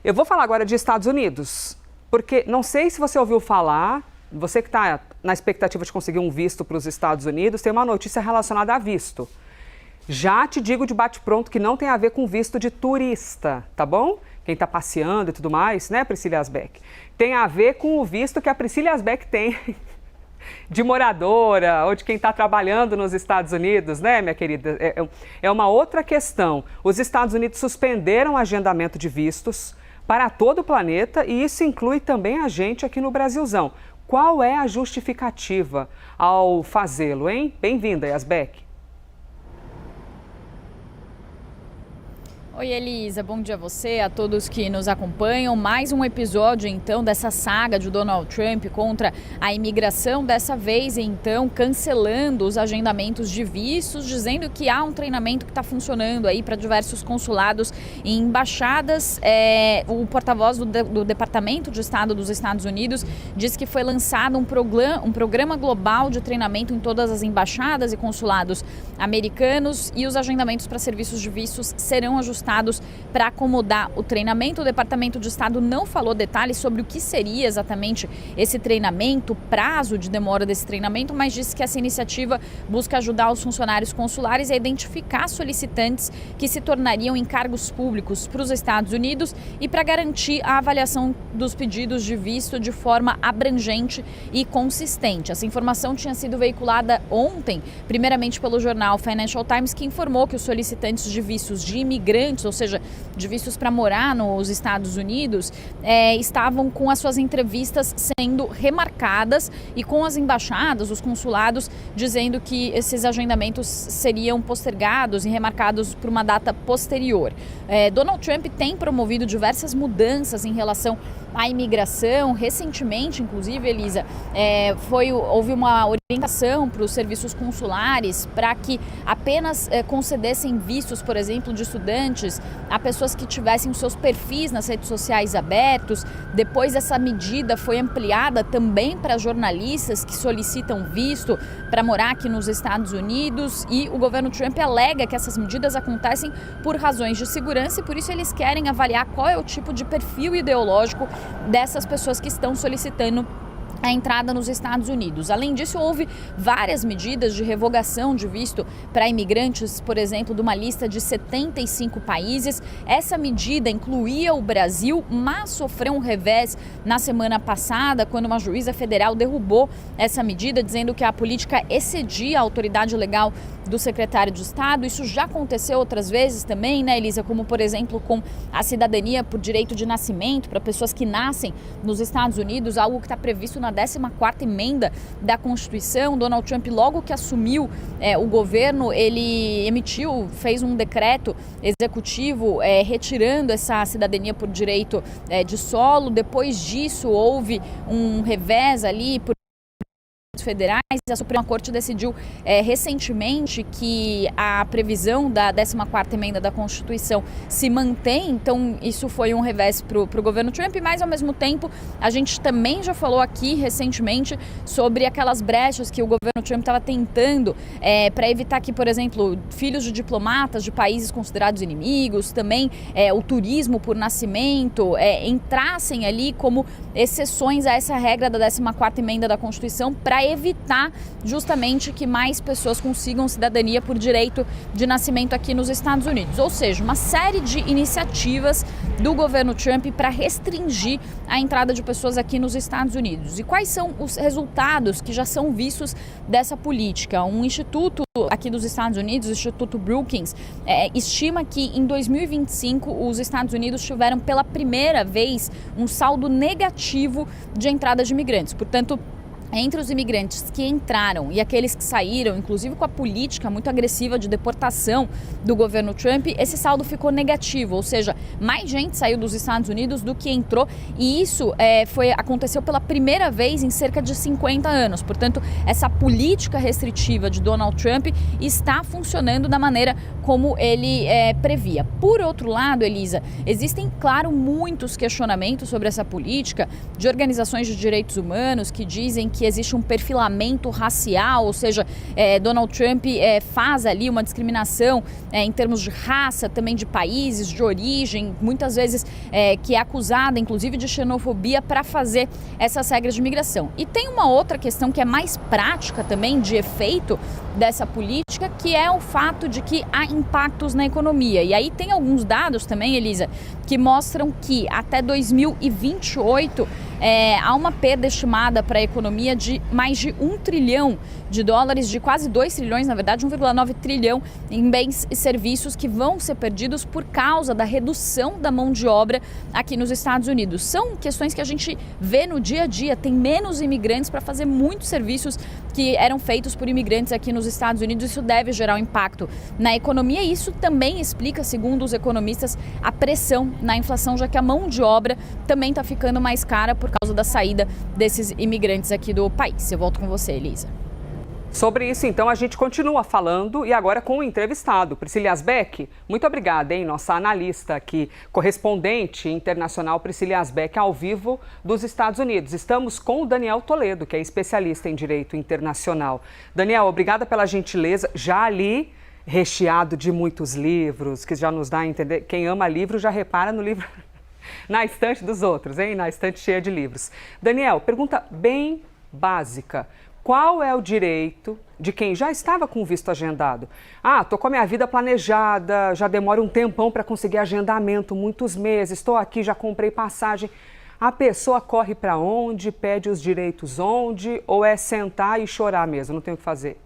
Eu vou falar agora de Estados Unidos, porque não sei se você ouviu falar, você que está na expectativa de conseguir um visto para os Estados Unidos, tem uma notícia relacionada a visto. Já te digo de bate-pronto que não tem a ver com visto de turista, tá bom? Quem está passeando e tudo mais, né, Priscila Asbeck? Tem a ver com o visto que a Priscila Asbeck tem de moradora ou de quem está trabalhando nos Estados Unidos, né, minha querida? É uma outra questão. Os Estados Unidos suspenderam o agendamento de vistos para todo o planeta e isso inclui também a gente aqui no Brasilzão. Qual é a justificativa ao fazê-lo, hein? Bem-vinda, Asbeck. Oi, Elisa, bom dia a você, a todos que nos acompanham. Mais um episódio, então, dessa saga de Donald Trump contra a imigração, dessa vez, então, cancelando os agendamentos de vistos, dizendo que há um treinamento que está funcionando aí para diversos consulados e embaixadas. O porta-voz do Departamento de Estado dos Estados Unidos diz que foi lançado um programa global de treinamento em todas as embaixadas e consulados americanos e os agendamentos para serviços de vistos serão ajustados para acomodar o treinamento. O Departamento de Estado não falou detalhes sobre o que seria exatamente esse treinamento, o prazo de demora desse treinamento, mas disse que essa iniciativa busca ajudar os funcionários consulares a identificar solicitantes que se tornariam em cargos públicos para os Estados Unidos e para garantir a avaliação dos pedidos de visto de forma abrangente e consistente. Essa informação tinha sido veiculada ontem, primeiramente pelo jornal Financial Times, que informou que os solicitantes de vistos de imigrantes, ou seja, de vistos para morar nos Estados Unidos, estavam com as suas entrevistas sendo remarcadas e com as embaixadas, os consulados, dizendo que esses agendamentos seriam postergados e remarcados por uma data posterior. Donald Trump tem promovido diversas mudanças em relação à imigração. Recentemente, inclusive, Elisa, houve uma orientação para os serviços consulares para que apenas concedessem vistos, por exemplo, de estudantes a pessoas que tivessem os seus perfis nas redes sociais abertos. Depois essa medida foi ampliada também para jornalistas que solicitam visto para morar aqui nos Estados Unidos e o governo Trump alega que essas medidas acontecem por razões de segurança e por isso eles querem avaliar qual é o tipo de perfil ideológico dessas pessoas que estão solicitando a entrada nos Estados Unidos. Além disso, houve várias medidas de revogação de visto para imigrantes, por exemplo, de uma lista de 75 países. Essa medida incluía o Brasil, mas sofreu um revés na semana passada, quando uma juíza federal derrubou essa medida, dizendo que a política excedia a autoridade legal do secretário de Estado. Isso já aconteceu outras vezes também, né, Elisa? Como, por exemplo, com a cidadania por direito de nascimento para pessoas que nascem nos Estados Unidos, algo que está previsto na 14ª emenda da Constituição. Donald Trump, logo que assumiu o governo, ele fez um decreto executivo retirando essa cidadania por direito de solo. Depois disso, houve um revés ali por federais. A Suprema Corte decidiu recentemente que a previsão da 14ª emenda da Constituição se mantém, então isso foi um revés para o governo Trump, mas ao mesmo tempo a gente também já falou aqui recentemente sobre aquelas brechas que o governo Trump estava tentando para evitar que, por exemplo, filhos de diplomatas de países considerados inimigos, também o turismo por nascimento, entrassem ali como exceções a essa regra da 14ª emenda da Constituição para evitar justamente que mais pessoas consigam cidadania por direito de nascimento aqui nos Estados Unidos. Ou seja, uma série de iniciativas do governo Trump para restringir a entrada de pessoas aqui nos Estados Unidos. E quais são os resultados que já são vistos dessa política? Um instituto aqui dos Estados Unidos, o Instituto Brookings, estima que em 2025 os Estados Unidos tiveram pela primeira vez um saldo negativo de entrada de imigrantes. Portanto, entre os imigrantes que entraram e aqueles que saíram, inclusive com a política muito agressiva de deportação do governo Trump, esse saldo ficou negativo, ou seja, mais gente saiu dos Estados Unidos do que entrou, e isso aconteceu pela primeira vez em cerca de 50 anos. Portanto, essa política restritiva de Donald Trump está funcionando da maneira como ele previa. Por outro lado, Elisa, existem, claro, muitos questionamentos sobre essa política de organizações de direitos humanos que dizem que existe um perfilamento racial, ou seja, Donald Trump faz ali uma discriminação em termos de raça, também de países, de origem, muitas vezes que é acusada, inclusive, de xenofobia para fazer essas regras de imigração. E tem uma outra questão que é mais prática também, de efeito dessa política, que é o fato de que há impactos na economia. E aí tem alguns dados também, Elisa, que mostram que até 2028 há uma perda estimada para a economia de mais de $1 trilhão, de quase 2 trilhões, na verdade, 1,9 trilhão em bens e serviços que vão ser perdidos por causa da redução da mão de obra aqui nos Estados Unidos. São questões que a gente vê no dia a dia, tem menos imigrantes para fazer muitos serviços que eram feitos por imigrantes aqui nos Estados Unidos. Isso deve gerar um impacto na economia e isso também explica, segundo os economistas, a pressão na inflação, já que a mão de obra também está ficando mais cara por causa da saída desses imigrantes aqui do país. Eu volto com você, Elisa. Sobre isso, então, a gente continua falando e agora com o entrevistado, Priscila Yazbek. Muito obrigada, hein? Nossa analista aqui, correspondente internacional Priscila Yazbek, ao vivo dos Estados Unidos. Estamos com o Daniel Toledo, que é especialista em direito internacional. Daniel, obrigada pela gentileza. Já ali, recheado de muitos livros, que já nos dá a entender. Quem ama livro já repara no livro na estante dos outros, hein? Na estante cheia de livros. Daniel, pergunta bem básica. Qual é o direito de quem já estava com o visto agendado? Estou com a minha vida planejada, já demora um tempão para conseguir agendamento, muitos meses, estou aqui, já comprei passagem. A pessoa corre para onde, pede os direitos onde, ou é sentar e chorar mesmo, não tem o que fazer?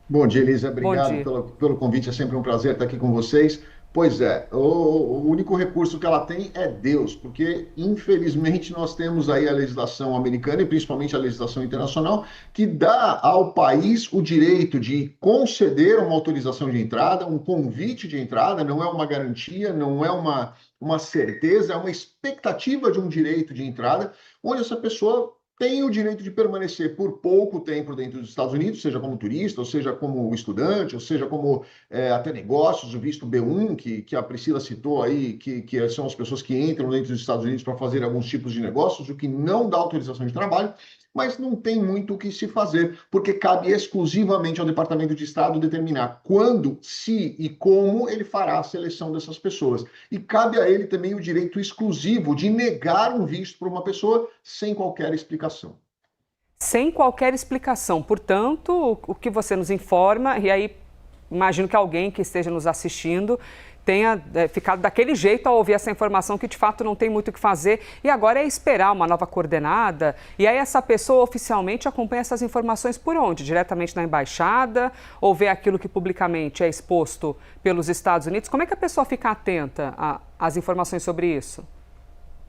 Bom dia, Elisa. Obrigado pelo convite. É sempre um prazer estar aqui com vocês. Pois é, o único recurso que ela tem é Deus, porque infelizmente nós temos aí a legislação americana e principalmente a legislação internacional que dá ao país o direito de conceder uma autorização de entrada, um convite de entrada, não é uma garantia, não é uma certeza, é uma expectativa de um direito de entrada, onde essa pessoa tem o direito de permanecer por pouco tempo dentro dos Estados Unidos, seja como turista, ou seja como estudante, ou seja como até negócios, o visto B1, que a Priscila citou aí, que são as pessoas que entram dentro dos Estados Unidos para fazer alguns tipos de negócios, o que não dá autorização de trabalho, mas não tem muito o que se fazer, porque cabe exclusivamente ao Departamento de Estado determinar quando, se e como ele fará a seleção dessas pessoas. E cabe a ele também o direito exclusivo de negar um visto para uma pessoa sem qualquer explicação. Sem qualquer explicação. Portanto, o que você nos informa, e aí imagino que alguém que esteja nos assistindo tenha ficado daquele jeito ao ouvir essa informação que de fato não tem muito o que fazer e agora é esperar uma nova coordenada. E aí essa pessoa oficialmente acompanha essas informações por onde? Diretamente na embaixada ou vê aquilo que publicamente é exposto pelos Estados Unidos? Como é que a pessoa fica atenta às informações sobre isso?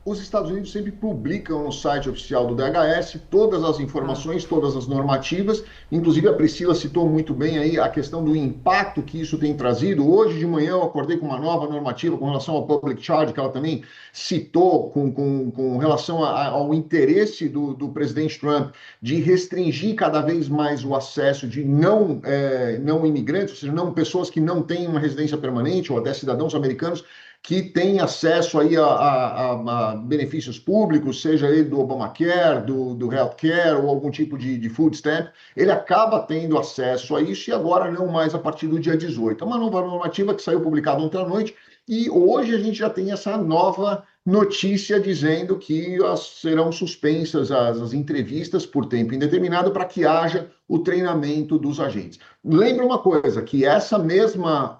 Os Estados Unidos sempre publicam no site oficial do DHS todas as informações, todas as normativas. Inclusive, a Priscila citou muito bem aí a questão do impacto que isso tem trazido. Hoje de manhã eu acordei com uma nova normativa com relação ao public charge, que ela também citou com relação ao interesse do presidente Trump de restringir cada vez mais o acesso de não imigrantes, ou seja, não pessoas que não têm uma residência permanente ou até cidadãos americanos, que tem acesso aí a benefícios públicos, seja ele do Obamacare, do Healthcare ou algum tipo de food stamp, ele acaba tendo acesso a isso e agora não mais a partir do dia 18. É uma nova normativa que saiu publicada ontem à noite e hoje a gente já tem essa nova notícia dizendo que serão suspensas as entrevistas por tempo indeterminado para que haja o treinamento dos agentes. Lembra uma coisa, que essa mesma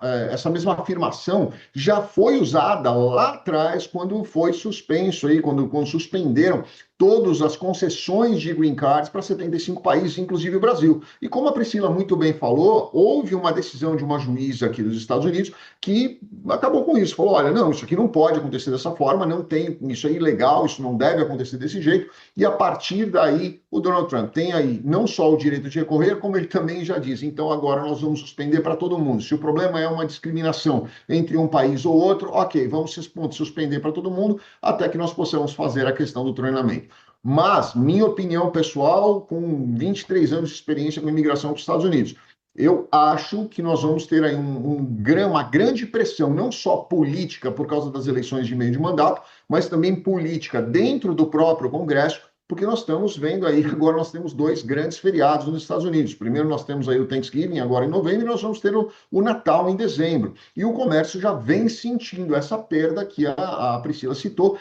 afirmação já foi usada lá atrás quando foi suspenso, aí, quando suspenderam todas as concessões de green cards para 75 países, inclusive o Brasil. E como a Priscila muito bem falou, houve uma decisão de uma juíza aqui dos Estados Unidos que acabou com isso. Falou, olha, não, isso aqui não pode acontecer dessa forma, não tem, isso é ilegal, isso não deve acontecer desse jeito. E a partir daí, o Donald Trump tem aí não só o direito de recorrer, como ele também já diz, então agora nós vamos suspender para todo mundo. Se o problema é uma discriminação entre um país ou outro, ok, vamos suspender para todo mundo até que nós possamos fazer a questão do treinamento. Mas, minha opinião pessoal, com 23 anos de experiência com imigração para os Estados Unidos, Eu acho que nós vamos ter aí uma grande pressão, não só política por causa das eleições de meio de mandato, mas também política dentro do próprio Congresso, porque nós estamos vendo aí, agora nós temos 2 grandes feriados nos Estados Unidos. Primeiro nós temos aí o Thanksgiving, agora em novembro, e nós vamos ter o Natal em dezembro. E o comércio já vem sentindo essa perda que a Priscila citou.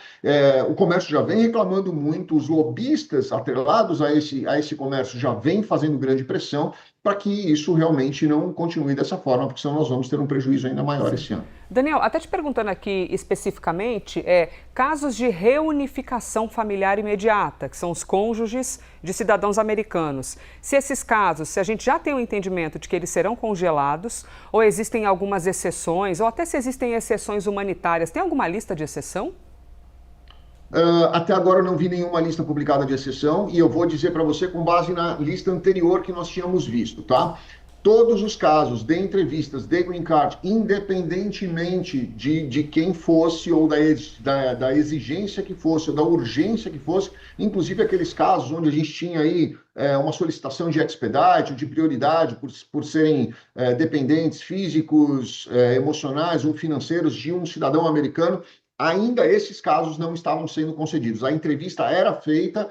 O comércio já vem reclamando muito, os lobistas atrelados a esse comércio já vem fazendo grande pressão para que isso realmente não continue dessa forma, porque senão nós vamos ter um prejuízo ainda maior esse ano. Daniel, até te perguntando aqui especificamente, casos de reunificação familiar imediata, que são os cônjuges de cidadãos americanos. Se esses casos, se a gente já tem um entendimento de que eles serão congelados, ou existem algumas exceções, ou até se existem exceções humanitárias, tem alguma lista de exceção? Até agora eu não vi nenhuma lista publicada de exceção e eu vou dizer para você com base na lista anterior que nós tínhamos visto, tá? Todos os casos de entrevistas de Green Card, independentemente de quem fosse ou da exigência que fosse ou da urgência que fosse, inclusive aqueles casos onde a gente tinha aí uma solicitação de expedite, de prioridade por serem dependentes físicos, emocionais ou financeiros de um cidadão americano, ainda esses casos não estavam sendo concedidos. A entrevista era feita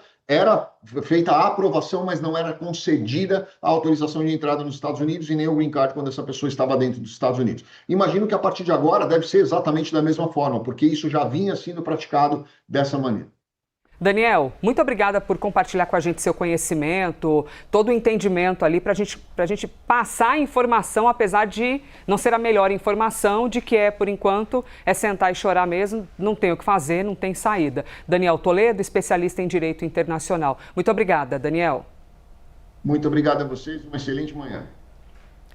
a aprovação, mas não era concedida a autorização de entrada nos Estados Unidos e nem o Green Card quando essa pessoa estava dentro dos Estados Unidos. Imagino que a partir de agora deve ser exatamente da mesma forma, porque isso já vinha sendo praticado dessa maneira. Daniel, muito obrigada por compartilhar com a gente seu conhecimento, todo o entendimento ali para a gente passar a informação, apesar de não ser a melhor informação, de que por enquanto, sentar e chorar mesmo, não tem o que fazer, não tem saída. Daniel Toledo, especialista em Direito Internacional. Muito obrigada, Daniel. Muito obrigado a vocês, uma excelente manhã.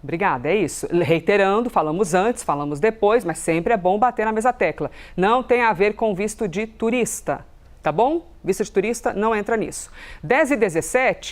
Obrigada, é isso. Reiterando, falamos antes, falamos depois, mas sempre é bom bater na mesma tecla. Não tem a ver com visto de turista. Tá bom? Visto de turista não entra nisso. 10h17.